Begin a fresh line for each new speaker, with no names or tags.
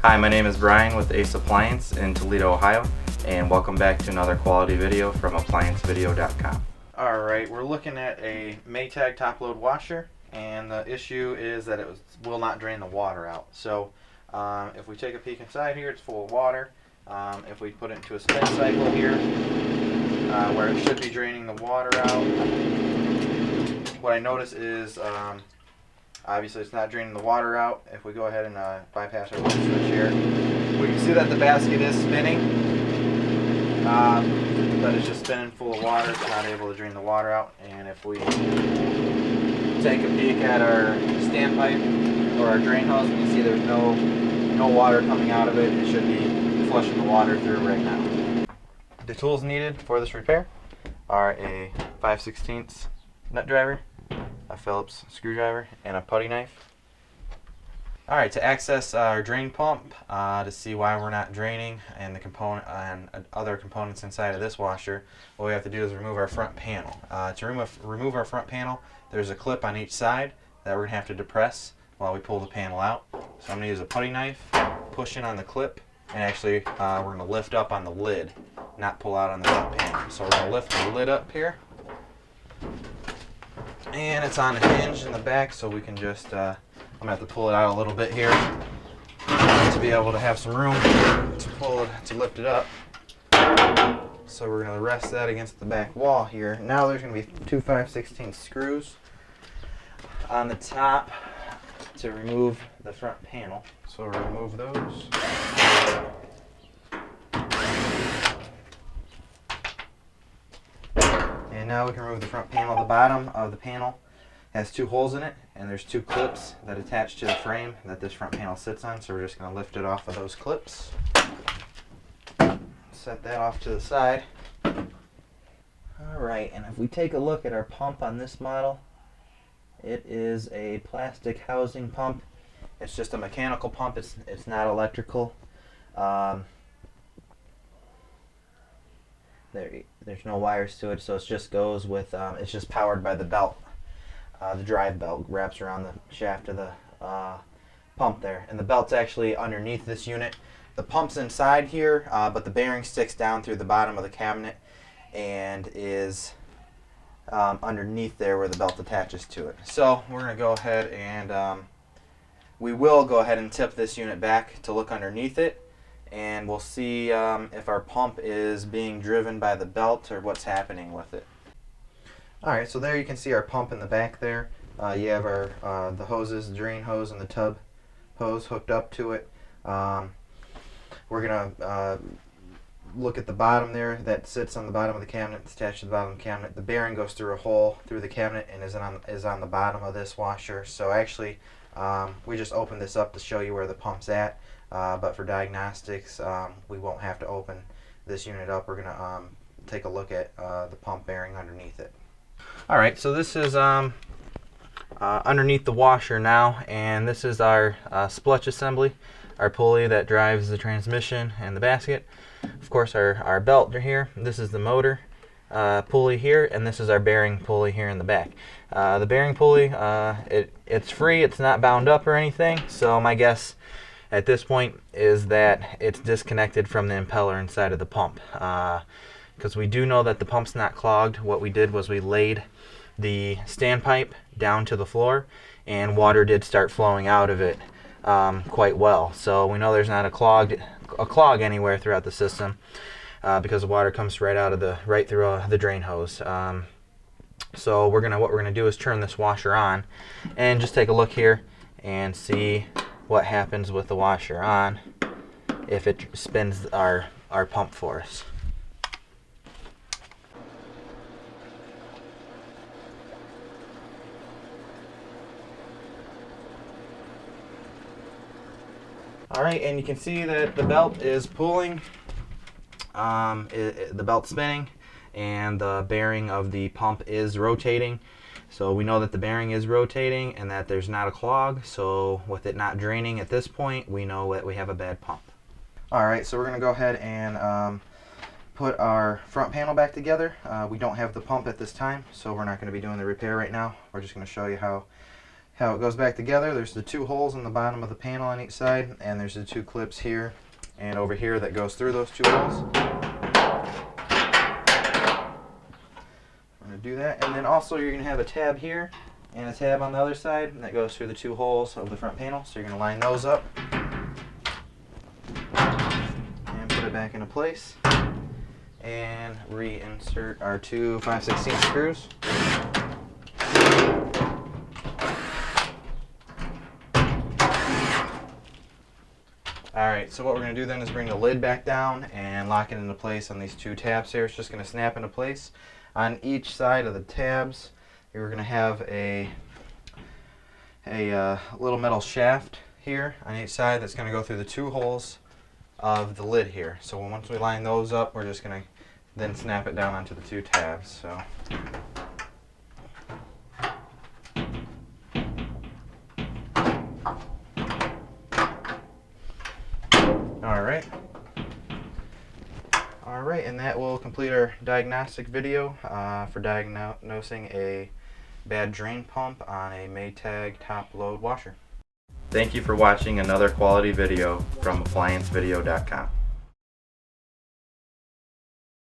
Hi, my name is Brian with Ace Appliance in Toledo, Ohio, and welcome back to another quality video from ApplianceVideo.com. Alright, we're looking at a Maytag top-load washer, and the issue is that it will not drain the water out. So if we take a peek inside here, it's full of water. If we put it into a spin cycle here, where it should be draining the water out, what I notice is obviously it's not draining the water out. If we go ahead and bypass our light switch here, we can see that the basket is spinning, but it's just spinning full of water. It's not able to drain the water out. And if we take a peek at our standpipe or our drain hose, we can see there's no water coming out of it. It should be flushing the water through right now. The tools needed for this repair are a 5/16 nut driver, a Phillips screwdriver, and a putty knife. Alright, to access our drain pump, to see why we're not draining and the component and other components inside of this washer, what we have to do is remove our front panel. To remove our front panel, there's a clip on each side that we're going to have to depress while we pull the panel out. So I'm going to use a putty knife, push in on the clip, and actually we're going to lift up on the lid, not pull out on the front panel. So we're going to lift the lid up here. And it's on a hinge in the back, so we can just, I'm going to have to pull it out a little bit here to be able to have some room to lift it up. So we're going to rest that against the back wall here. Now there's going to be two 5/16 screws on the top to remove the front panel. So we'll remove those. And now we can remove the front panel. The bottom of the panel has two holes in it, and there's two clips that attach to the frame that this front panel sits on. So we're just going to lift it off of those clips. Set that off to the side. Alright, and if we take a look at our pump on this model, it is a plastic housing pump. It's just a mechanical pump. It's not electrical. There's no wires to it, so it just goes with, it's just powered by the belt. The drive belt wraps around the shaft of the pump there. And the belt's actually underneath this unit. The pump's inside here, but the bearing sticks down through the bottom of the cabinet and is underneath there where the belt attaches to it. So we're going to go ahead and we will go ahead and tip this unit back to look underneath it. And we'll see if our pump is being driven by the belt or what's happening with it. Alright, so there you can see our pump in the back there. You have our the hoses, the drain hose and the tub hose hooked up to it. We're going to look at the bottom there that sits on the bottom of the cabinet. It's attached to the bottom of the cabinet. The bearing goes through a hole through the cabinet and is on the bottom of this washer. So actually we just opened this up to show you where the pump's at. But for diagnostics, we won't have to open this unit up. We're going to take a look at the pump bearing underneath it. Alright, so this is underneath the washer now, and this is our splutch assembly, our pulley that drives the transmission and the basket. Of course, our belt here. This is the motor pulley here, and this is our bearing pulley here in the back. The bearing pulley, it's free. It's not bound up or anything, so my guess at this point is that it's disconnected from the impeller inside of the pump, because we do know that the pump's not clogged. What we did was we laid the standpipe down to the floor, and water did start flowing out of it quite well. So we know there's not a clog anywhere throughout the system, because the water comes right through the drain hose. So what we're gonna do is turn this washer on and just take a look here and see what happens with the washer on if it spins our pump for us. Alright, and you can see that the belt is pulling, the belt's spinning, and the bearing of the pump is rotating. So we know that the bearing is rotating and that there's not a clog. So with it not draining at this point, we know that we have a bad pump. Alright, so we're going to go ahead and put our front panel back together. We don't have the pump at this time, so we're not going to be doing the repair right now. We're just going to show you how how it goes back together. There's the 2 holes in the bottom of the panel on each side, and there's the 2 clips here and over here that goes through those 2 holes. I'm going to do that, and then also you're going to have a tab here and a tab on the other side that goes through the 2 holes of the front panel. So you're going to line those up and put it back into place and reinsert our 2 5/16 screws. Alright, so what we're going to do then is bring the lid back down and lock it into place on these 2 tabs here. It's just going to snap into place. On each side of the tabs, you're going to have a little metal shaft here on each side that's going to go through the 2 holes of the lid here. So once we line those up, we're just going to then snap it down onto the 2 tabs. So. Alright, and that will complete our diagnostic video for diagnosing a bad drain pump on a Maytag top-load washer. Thank you for watching another quality video from ApplianceVideo.com.